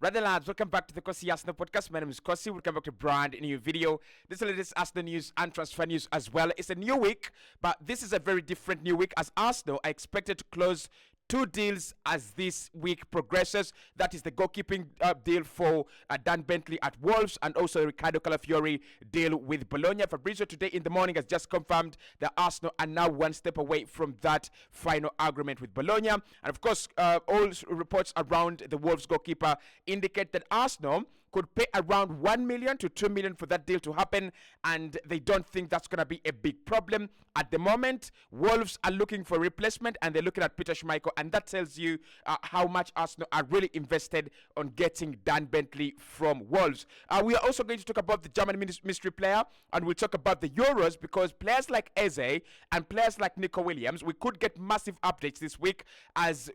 Rather lads, welcome back to the Cossy Arsenal podcast. My name is Cossy. Welcome back to a brand new video. This is the latest Arsenal news and transfer news as well. It's a new week, but this is a very different new week as Arsenal are expected to close two deals as this week progresses. That is the goalkeeping deal for Dan Bentley at Wolves and also Ricardo Calafiori deal with Bologna. Fabrizio today in the morning has just confirmed that Arsenal are now one step away from that final agreement with Bologna. And of course, all reports around the Wolves goalkeeper indicate that Arsenal could pay around 1 million to 2 million for that deal to happen, and they don't think that's going to be a big problem. At the moment, Wolves are looking for replacement and they're looking at Peter Schmeichel, and that tells you how much Arsenal are really invested on getting Dan Bentley from Wolves. We are also going to talk about the German mystery player, and we'll talk about the Euros because players like Eze and players like Nico Williams, we could get massive updates this week as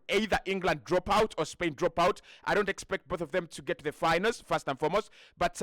either England drop out or Spain drop out. I don't expect both of them to get to the finals, first and foremost. But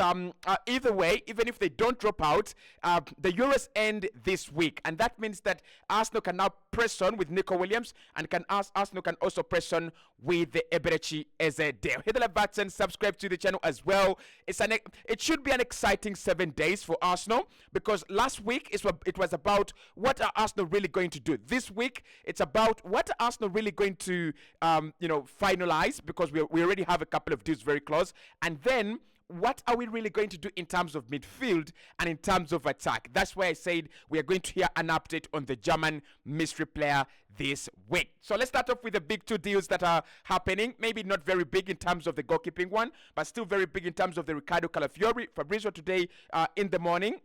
either way, even if they don't drop out, the Euros end this week. And that means that Arsenal can now press on with Nico Williams and Arsenal can also press on with the Eberechi Eze deal. Hit the like button, subscribe to the channel as well. It should be an exciting 7 days for Arsenal because last week it was about what are Arsenal really going to do. This week, it's about what are Arsenal really going to finalize because we already have a couple of deals very close, and then what are we really going to do in terms of midfield and in terms of attack? That's why I said we are going to hear an update on the German mystery player this week. So let's start off with the big two deals that are happening. Maybe not very big in terms of the goalkeeping one, but still very big in terms of the Ricardo Calafiori. Fabrizio today in the morning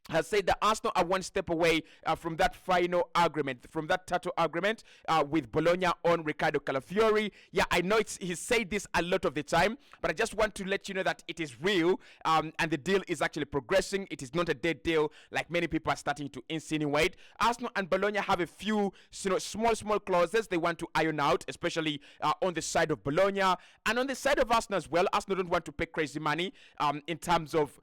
has said that Arsenal are one step away from that final agreement, from that title agreement with Bologna on Ricardo Calafiori. Yeah, I know he's said this a lot of the time, but I just want to let you know that it is real and the deal is actually progressing. It is not a dead deal like many people are starting to insinuate. Arsenal and Bologna have a few small clauses they want to iron out, especially on the side of Bologna and on the side of Arsenal as well. Arsenal don't want to pay crazy money in terms of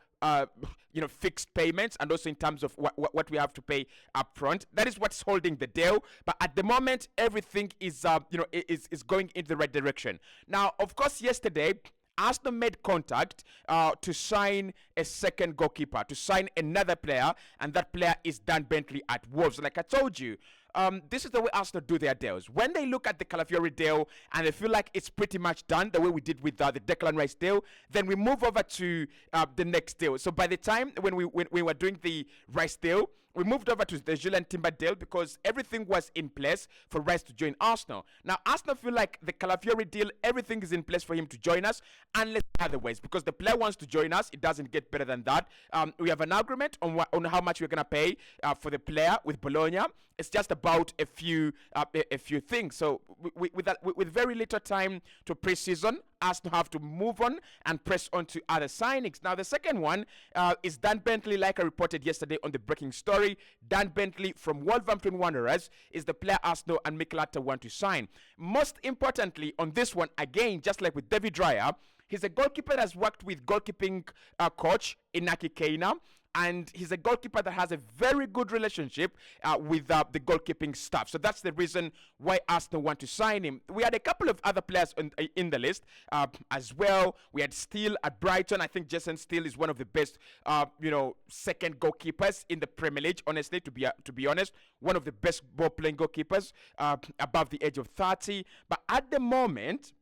fixed payments and also in terms of what we have to pay up front. That is what's holding the deal. But at the moment, everything is going in the right direction. Now, of course, yesterday, Arsenal made contact to sign a second goalkeeper, to sign another player, and that player is Dan Bentley at Wolves. Like I told you, this is the way Arsenal do their deals. When they look at the Calafiori deal and they feel like it's pretty much done, the way we did with the Declan Rice deal, then we move over to the next deal. So by the time when we were doing the Rice deal, we moved over to the Julian Timber deal because everything was in place for Rice to join Arsenal. Now, Arsenal feel like the Calafiori deal, everything is in place for him to join us, unless otherwise, because the player wants to join us. It doesn't get better than that. We have an agreement on how much we're going to pay for the player with Bologna. It's just about a few things. So with very little time to pre-season, Arsenal have to move on and press on to other signings. Now, the second one is Dan Bentley, like I reported yesterday on the breaking story. Dan Bentley from Wolverhampton Wanderers is the player Arsenal and Mikel Arteta want to sign. Most importantly, on this one, again, just like with David Raya, he's a goalkeeper that has worked with goalkeeping coach Inaki Keina, and he's a goalkeeper that has a very good relationship with the goalkeeping staff. So that's the reason why Arsenal want to sign him. We had a couple of other players in the list as well. We had Steele at Brighton. I think Jason Steele is one of the best, second goalkeepers in the Premier League, honestly, to be honest. One of the best ball-playing goalkeepers above the age of 30. But at the moment,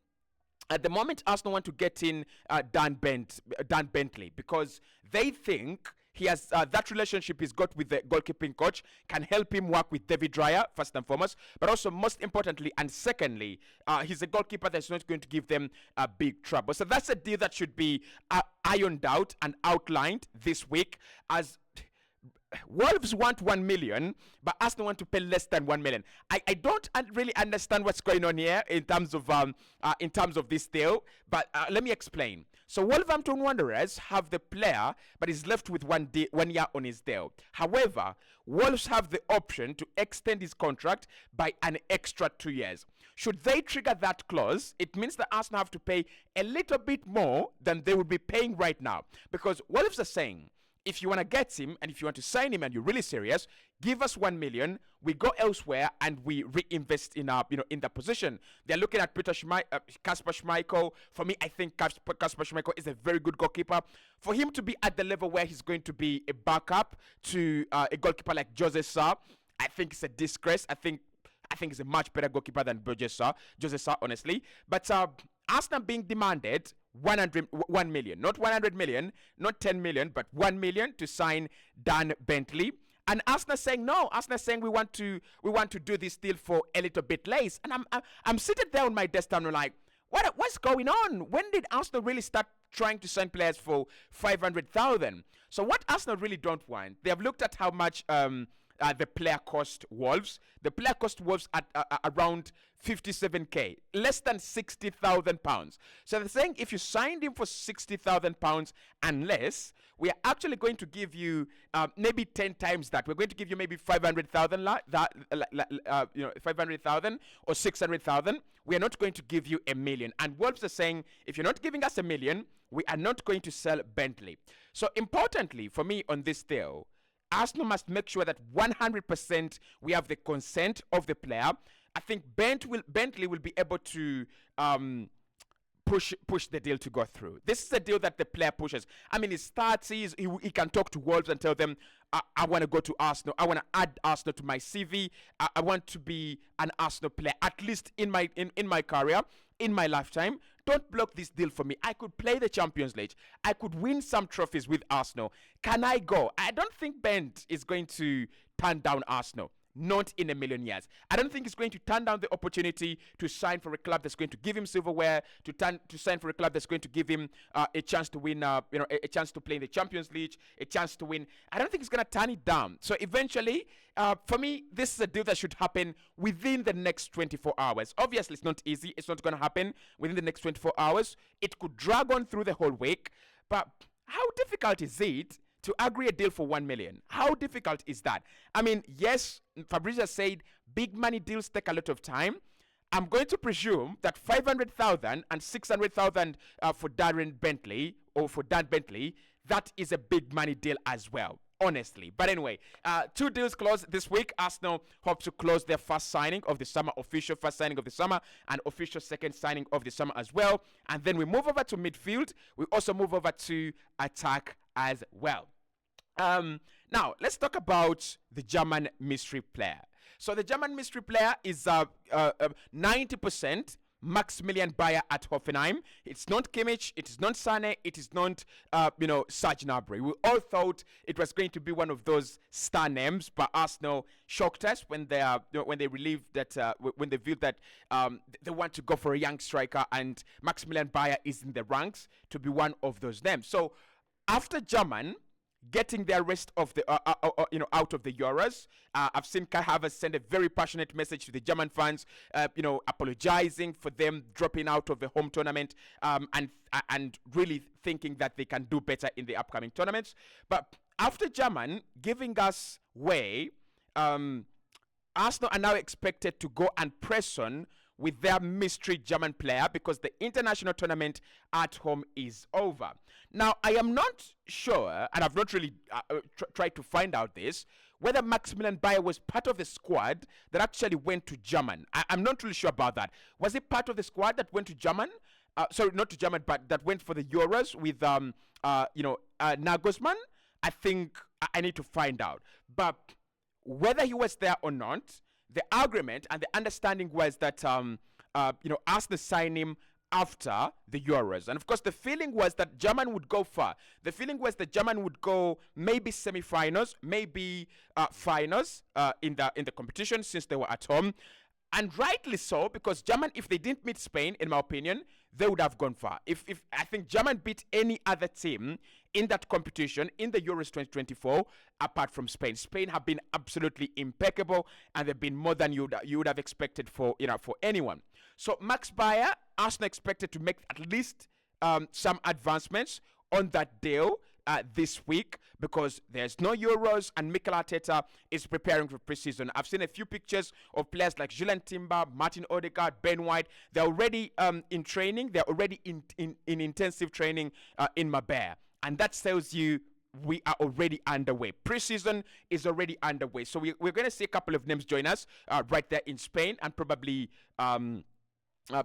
Arsenal want to get in Dan Bentley because they think he has that relationship he's got with the goalkeeping coach can help him work with David Raya, first and foremost, but also most importantly and secondly, he's a goalkeeper that's not going to give them a big trouble. So that's a deal that should be ironed out and outlined this week as Wolves want 1 million, but Arsenal want to pay less than 1 million. I don't really understand what's going on here in terms of this deal, but let me explain. So Wolverhampton Wanderers have the player, but he's left with 1 year on his deal. However, Wolves have the option to extend his contract by an extra 2 years. Should they trigger that clause, it means that Arsenal have to pay a little bit more than they would be paying right now. Because Wolves are saying, if you want to get him and if you want to sign him and you're really serious, give us 1 million. We go elsewhere and we reinvest in our, in the position. They're looking at Kasper Schmeichel. For me, I think Kasper Schmeichel is a very good goalkeeper. For him to be at the level where he's going to be a backup to a goalkeeper like Jose Sa, I think it's a disgrace. I think he's a much better goalkeeper than Jose Sa, honestly. But Arsenal being demanded 1 million, not 100 million, not 10 million, but 1 million to sign Dan Bentley. And Arsenal saying no. Arsenal saying we want to do this deal for a little bit less. And I'm sitting there on my desk and I'm like, what's going on? When did Arsenal really start trying to sign players for 500,000? So what Arsenal really don't want, they have looked at how much the player cost Wolves. The player cost Wolves at around 57k, less than 60,000 pounds. So they're saying if you signed him for 60,000 pounds and less, we are actually going to give you maybe 10 times that. We're going to give you maybe 500,000, 500,000 or 600,000. We are not going to give you a million. And Wolves are saying, if you're not giving us a million, we are not going to sell Bentley. So importantly for me on this deal, Arsenal must make sure that 100% we have the consent of the player. I think Bentley will be able to push the deal to go through. This is a deal that the player pushes. I mean, he's 30s. He can talk to Wolves and tell them, I want to go to Arsenal. I want to add Arsenal to my CV. I want to be an Arsenal player, at least in my career, in my lifetime. Don't block this deal for me. I could play the Champions League. I could win some trophies with Arsenal. Can I go? I don't think Bent is going to turn down Arsenal. Not in a million years. I don't think he's going to turn down the opportunity to sign for a club that's going to give him silverware, to sign for a club that's going to give him a chance to win, a chance to play in the Champions League, a chance to win. I don't think he's going to turn it down. So eventually, for me, this is a deal that should happen within the next 24 hours. Obviously, it's not easy. It's not going to happen within the next 24 hours. It could drag on through the whole week. But how difficult is it to agree a deal for 1 million? How difficult is that? I mean, yes, Fabrizio said big money deals take a lot of time. I'm going to presume that 500,000 and 600,000 for Darren Bentley, or for Dan Bentley, that is a big money deal as well, honestly. But anyway, 2 deals closed this week. Arsenal hope to close their first signing of the summer, official first signing of the summer, and official second signing of the summer as well. And then we move over to midfield. We also move over to attack as well. Now, let's talk about the German mystery player. So the German mystery player is 90% Maximilian Bayer at Hoffenheim. It's not Kimmich, it is not Sane, it is not, Serge Gnabry. We all thought it was going to be one of those star names, but Arsenal shocked us when they relieved that, when they viewed that they want to go for a young striker, and Maximilian Bayer is in the ranks to be one of those names. So after German getting their rest of the out of the Euros, I've seen Kai Havertz send a very passionate message to the German fans, apologizing for them dropping out of the home tournament, and really thinking that they can do better in the upcoming tournaments. But after German giving us way, Arsenal are now expected to go and press on with their mystery German player, because the international tournament at home is over. Now, I am not sure, and I've not really tried to find out this, whether Maximilian Bayer was part of the squad that actually went to German. I'm not really sure about that. Was he part of the squad that went to German? Sorry, not to German, but that went for the Euros with, Nagelsmann? I think I need to find out. But whether he was there or not, the argument and the understanding was that, Arsenal signed him after the Euros. And of course, the feeling was that German would go far. The feeling was that German would go maybe semi-finals, maybe finals in the competition, since they were at home. And rightly so, because German, if they didn't meet Spain, in my opinion, they would have gone far. If I think German beat any other team in that competition in the Euros 2024, apart from Spain. Spain have been absolutely impeccable, and they've been more than you would have expected for anyone. So Max Bayer, Arsenal expected to make at least some advancements on that deal this week, because there's no Euros and Mikel Arteta is preparing for preseason. I've seen a few pictures of players like Julian Timber, Martin Odegaard, Ben White. They're already in training. They're already in intensive training in Marbella. And that tells you we are already underway. Preseason is already underway. So we're going to see a couple of names join us right there in Spain, and probably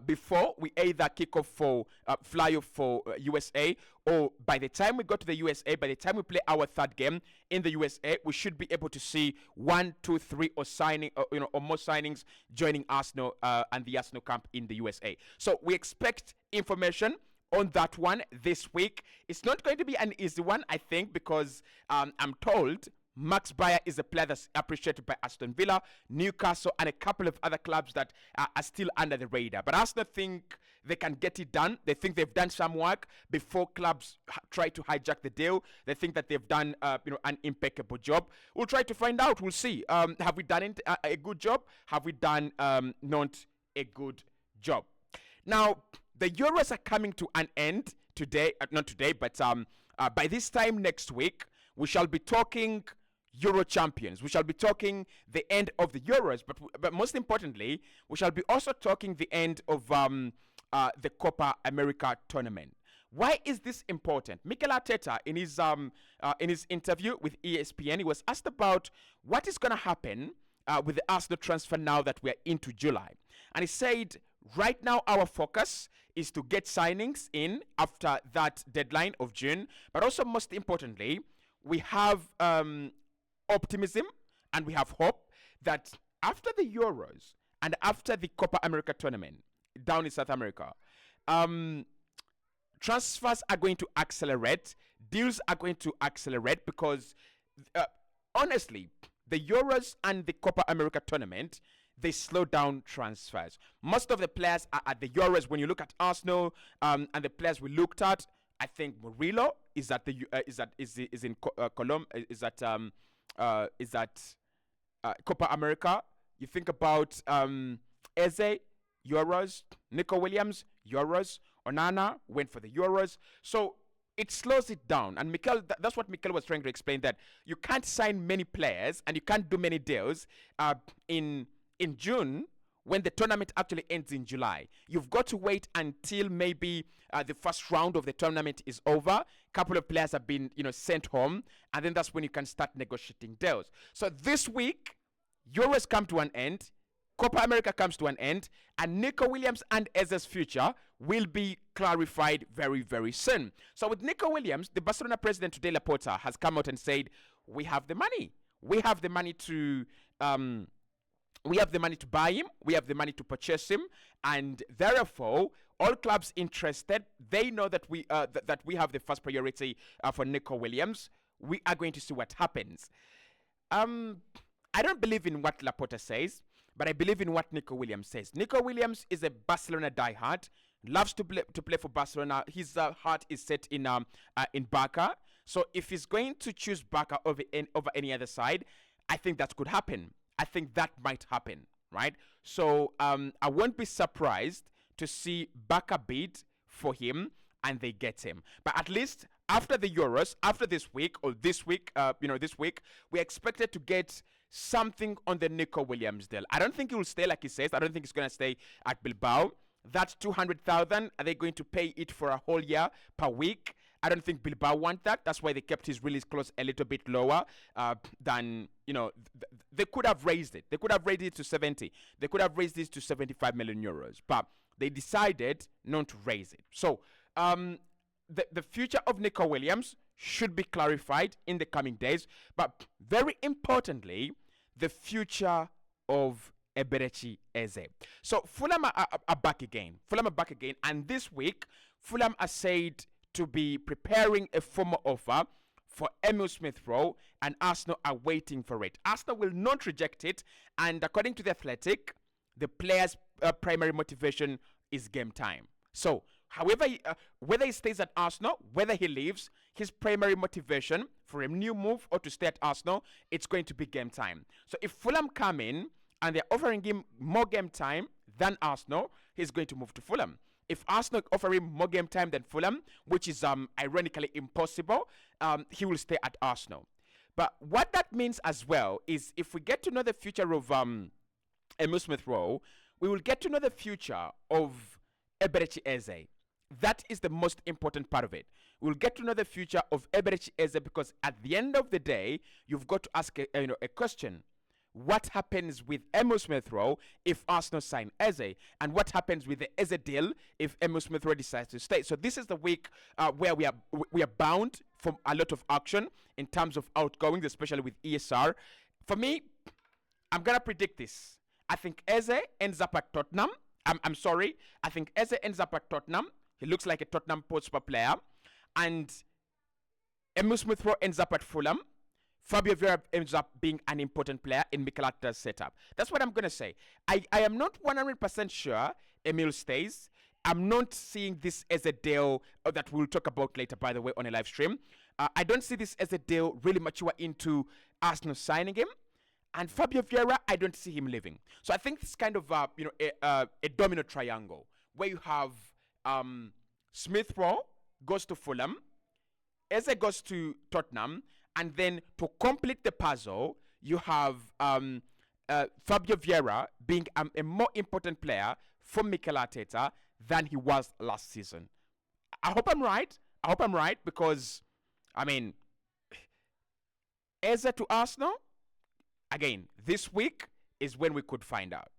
before we either kick off for fly off for USA, or by the time we go to the USA, by the time we play our third game in the USA, we should be able to see 1, 2, 3 or signing, or more signings joining Arsenal and the Arsenal camp in the USA. So we expect information on that one this week. It's not going to be an easy one, I think, because I'm told Max Bayer is a player that's appreciated by Aston Villa, Newcastle, and a couple of other clubs that are still under the radar. But Arsenal think they can get it done. They think they've done some work before clubs try to hijack the deal. They think that they've done an impeccable job. We'll try to find out. We'll see. Have we done a good job? Have we done not a good job? Now, the Euros are coming to an end today. Not today, but by this time next week, we shall be talking Euro champions. We shall be talking the end of the Euros, but most importantly, we shall be also talking the end of the Copa America tournament. Why is this important? Mikel Arteta, in his interview with ESPN, he was asked about what is going to happen with the Arsenal transfer now that we are into July, and he said, right now our focus is to get signings in after that deadline of June, but also most importantly, we have optimism and we have hope that after the Euros and after the Copa America tournament down in South America, transfers are going to accelerate, deals are going to accelerate, because honestly, the Euros and the Copa America tournament, they slow down transfers. Most of the players are at the Euros. When you look at Arsenal and the players we looked at, I think Murillo is at the is in Colombia, is at Copa America. You think about Eze, Euros, Nico Williams, Euros, Onana went for the Euros. So it slows it down, and Mikel, that's what Mikel was trying to explain, that you can't sign many players and you can't do many deals in June when the tournament actually ends in July. You've got to wait until maybe the first round of the tournament is over. A couple of players have been, sent home, and then that's when you can start negotiating deals. So this week, Euros come to an end, Copa America comes to an end, and Nico Williams and Eze's future will be clarified very, very soon. So with Nico Williams, the Barcelona president today, Laporta, has come out and said, we have the money. We have the money to buy him. We have the money to purchase him, and therefore, all clubs interested, they know that we have the first priority for Nico Williams. We are going to see what happens. I don't believe in what Laporta says, but I believe in what Nico Williams says. Nico Williams is a Barcelona diehard, loves to play for Barcelona. His heart is set in Barca. So if he's going to choose Barca over any other side, I think that could happen. I think that might happen, right? So I won't be surprised to see Barca bid for him and they get him. But at least after the Euros, after this week, this week, we're expected to get something on the Nico Williams deal. I don't think he will stay, like he says. I don't think he's going to stay at Bilbao. That's 200,000. Are they going to pay it for a whole year per week? I don't think Bilbao want that. That's why they kept his release clause a little bit lower than, they could have raised it. They could have raised it to 70. They could have raised this to 75 million euros. But they decided not to raise it. So the future of Nico Williams should be clarified in the coming days. But very importantly, the future of Eberechi Eze. So Fulham are back again. And this week, Fulham are said to be preparing a formal offer for Emil Smith-Rowe, and Arsenal are waiting for it. Arsenal will not reject it, and according to The Athletic, the player's primary motivation is game time. So, however, whether he stays at Arsenal, whether he leaves, his primary motivation for a new move or to stay at Arsenal, it's going to be game time. So if Fulham come in and they're offering him more game time than Arsenal, he's going to move to Fulham. If Arsenal offer him more game time than Fulham, which is ironically impossible, he will stay at Arsenal. But what that means as well is if we get to know the future of Emil Smith-Rowe, we will get to know the future of Eberechi Eze. That is the most important part of it. We'll get to know the future of Eberechi Eze, because at the end of the day, you've got to ask a question. What happens with Emil Smith Rowe if Arsenal sign Eze? And what happens with the Eze deal if Emil Smith Rowe decides to stay? So this is the week where we are bound for a lot of action in terms of outgoings, especially with ESR. For me, I'm going to predict this. I think Eze ends up at Tottenham. I'm sorry. I think Eze ends up at Tottenham. He looks like a Tottenham Hotspur player. And Emil Smith Rowe ends up at Fulham. Fabio Vieira ends up being an important player in Mikel Arteta's setup. That's what I'm going to say. I am not 100% sure Emil stays. I'm not seeing this as a deal that we'll talk about later, by the way, on a live stream. I don't see this as a deal really mature into Arsenal signing him. And Fabio Vieira, I don't see him leaving. So I think it's kind of a domino triangle where you have Smith Rowe goes to Fulham, Eze goes to Tottenham, and then to complete the puzzle, you have Fabio Vieira being a more important player for Mikel Arteta than he was last season. I hope I'm right. Because, I mean, Eze to Arsenal, again, this week is when we could find out.